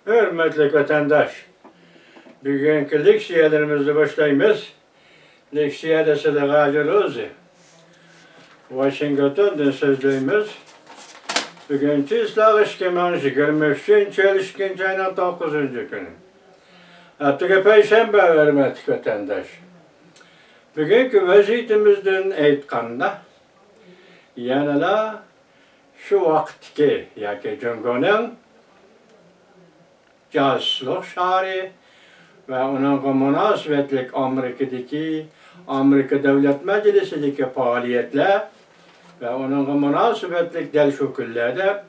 Hürmetli vatandaş, bugünkü leksiyalarımızı başlayımız. Leksiyada Sadaqacılığızı. Washington'dan sözlüğümüz. Bugünkü ıslah işkemanı 23. çelişkin ayının 9. günü. Hatta Perşembe hürmetli vatandaş. Bugünkü vaziyetimizden aytqanda, yanıla şu vaktki, yaki Cumhur'un casusluk şari ve onun münasebetlik Amerika Devlet Meclisi'ndeki faaliyetler ve onun münasebetlik del şu küllerde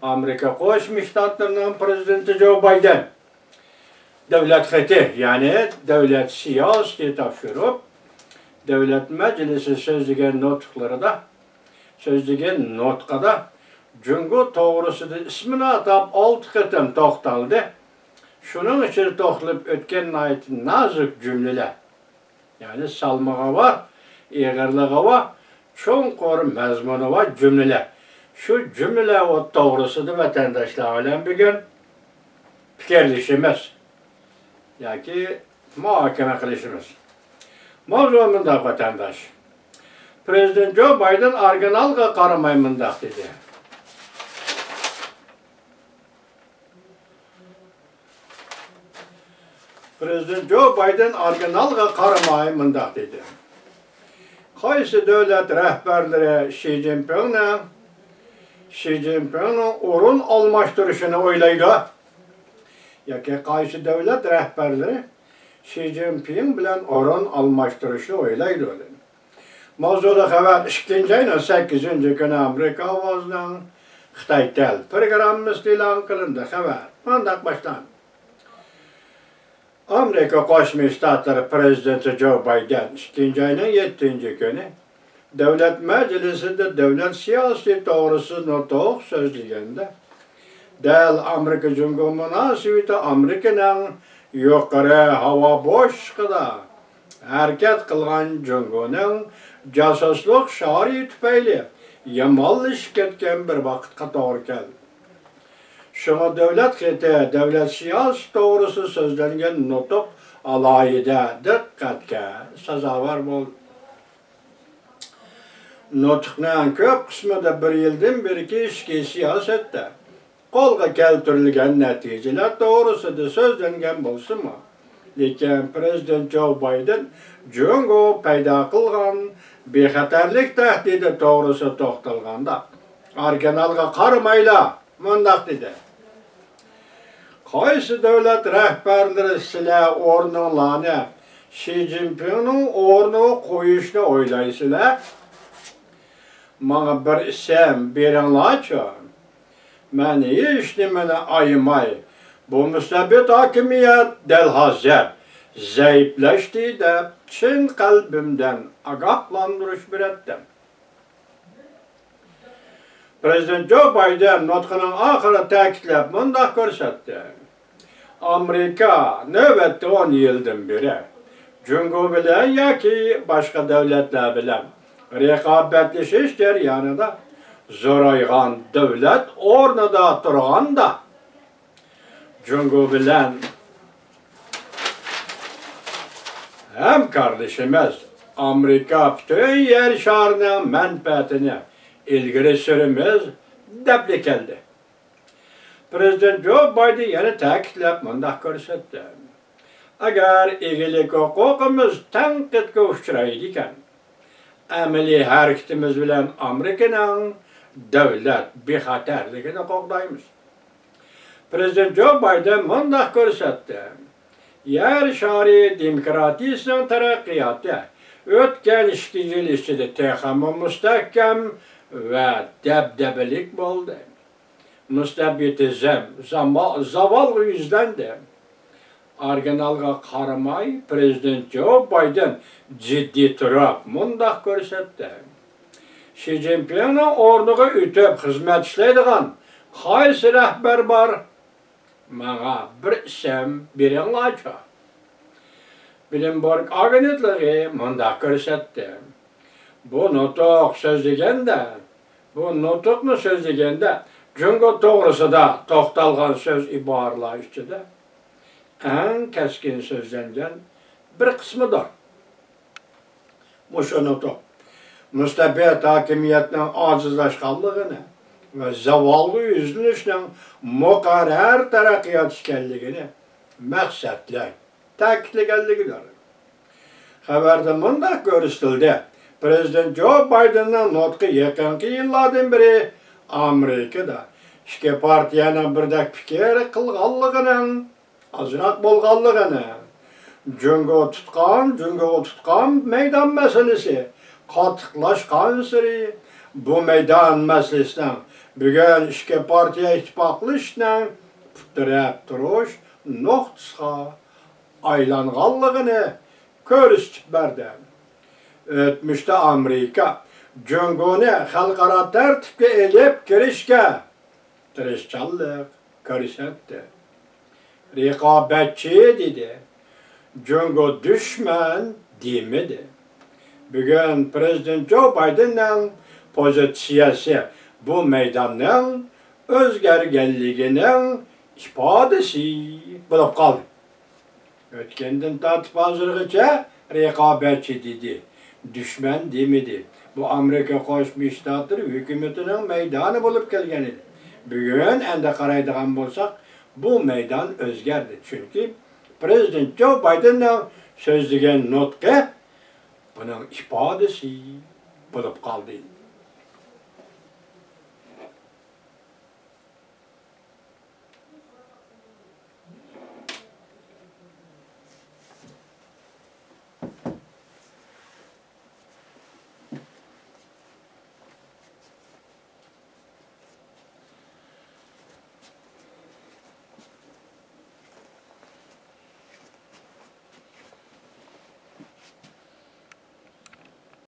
Amerika Koşmuş Ştatlarının Prezidenti Joe Biden devlet heti yani devlet siyasi tavşırıp Devlet Meclisi sözlügen notkada Cungu doğrusu da ismini atıp 6 kıtım toxtaldı. Şunun için toxtalıp ötken ayetin nazik cümleler. Yani salmağı var, eğerliği var, çonqur mezmunu var cümleler. Şu cümleler o doğrusu da vatandaşlar alem bir gün fikirleşimiz. Yani muhakeme kılışımız. Mevzumunda vatandaş. Prezident Joe Biden arganalga qaramaymandak dedi. Prezident Joe Biden arganalga qaramaymandak dedi. Qaysi devlet rehberleri Xi Jinping'in orun almashtırışını oylaydı. Yaki qaysi devlet rehberleri Xi Jinping bilen orun almashtırışını oylaydı. Mavzuda haber 2. ayının 8. günü Amerika Ovozunun Xitay Tel programımız e'lon qilindi. Haber. Mandak başlan. Amerika Qo'shma Shtatlari Prezidenti Joe Biden 2. ayının 7. günü Devlet Meclisi'nde devlet siyasi doğrusu notoq sözlegende del Amerika Cumhuriyeti münasebeti Amerika'nın yuqori hava boshlig'ida hareket qilgan Cumhuriyet'nin casusluk şari tüpeyli yamanlashib ketgan bir vaqtga to'g'ri keldi. Şuna devlet siyasi doğrusu sözlengen notuq alayida diqqatga sazovor bo'ldi. Notuqning ko'p qismida bir yildan beriki ichki siyosatda qo'lga keltirilgan natijalar to'g'risida so'zlangan bo'lsa-mu, lekin Prezident Joe Biden Jungo paydo qilgan bexatarlik tahdidi to'g'risida to'xtalganda arganalga qaramayla mundaq dedi. Qaysi davlat rahbarlari sizlar o'rninglarni Xi Jinpingning o'rniga qo'yishni o'ylaysizlar? Mana bir ism beringlarchi. Men hech nimani ayamay, bu mustabid hokimiyat del hozir zaiflashdi deb chin qalbimdan ogohlantirish beretdim. Prezident Joe Biden nutqining oxiri ta'kidlab mundaq ko'rsatdi. Amerika navbatda 10 yildan beri Jungo bilan yoki boshqa davlatlar bilan raqobatlashish jarayonida zo'raygan davlat o'rnida turganda Jungo bilan hamkorlashimiz Amerika butun yer sharining manfaatini ilgari surimiz deb keldi. Prezident Joe Biden yana ta'kidlab mundaq ko'rsatdi. Agar egilik huquqimiz tanqidga uchraydi ekan, amaliy harakatimiz bilan Amerikaning davlat bexatarligini qo'g'daymiz. Prezident Joe Biden mundaq ko'rsatdi. Yer shari demokratiyasining taraqqiyoti o'tgan 2 yil ichida texmo mustahkam va dabdabalik bo'ldi. Mustabidizm zavol yuzlandi. Arganalga qaramay Prezident Joe Biden jiddiy turib mundaq ko'rsatdi. Xi Jinpingning o'rniga o'tib xizmat ishlaydigan qaysi rahbar bor? Mana bir ism beringlarchi. Bloomberg agentligi mundaq ko'rsatdi. Bu notuqni so'zlaganda Cungo toğrusida toxtalgan söz ibarlar içinde en keskin sözlengen bir kısmıdır. Muşunu müstabet hakimiyetinin acizlaşkanlığını ve zavallı yüzünüşün mukarrer terakkiyat işkenliğini məqsədlə təkidləgənligidir. Xəbərdə mündəq görüstüldü. Prezident Joe Biden'ın notqı yakınki yıllardan beri Amerika'da iki partiyanın birdek fikir kılğanlığının, azırak bolğanlığını, Cungo tutkan meydan meselesi, katıqlaşkan sırı, bu meydan meselesinden bugün iki partiya ittifaqlı işlə püttürəb duruş, noxtusqa aylanğanlığını körüstüb berdi. Ötmüşte Amerika, Cungo'nu xalqara tertipke elip girişke tirişçallık körüsetti. Rekabetçi dedi. Cungo düşman demedi. Bugün Prezident Joe Biden'ın pozisiyası bu meydanın özgergenliğinin ifadesi bulup kaldı. Ötkenden tatip hazırlıkça rekabetçi dedi. Düşman demedi. Bu Amerika Koşmuş Ştatları hükümetinin meydanı bulup gelgenidir. Bugün ende qaraydigan bolsak bu meydan özgerdi. Çünkü Prezident Joe Biden'ın sözlügen notqı bunun ifadesi bulup kaldı.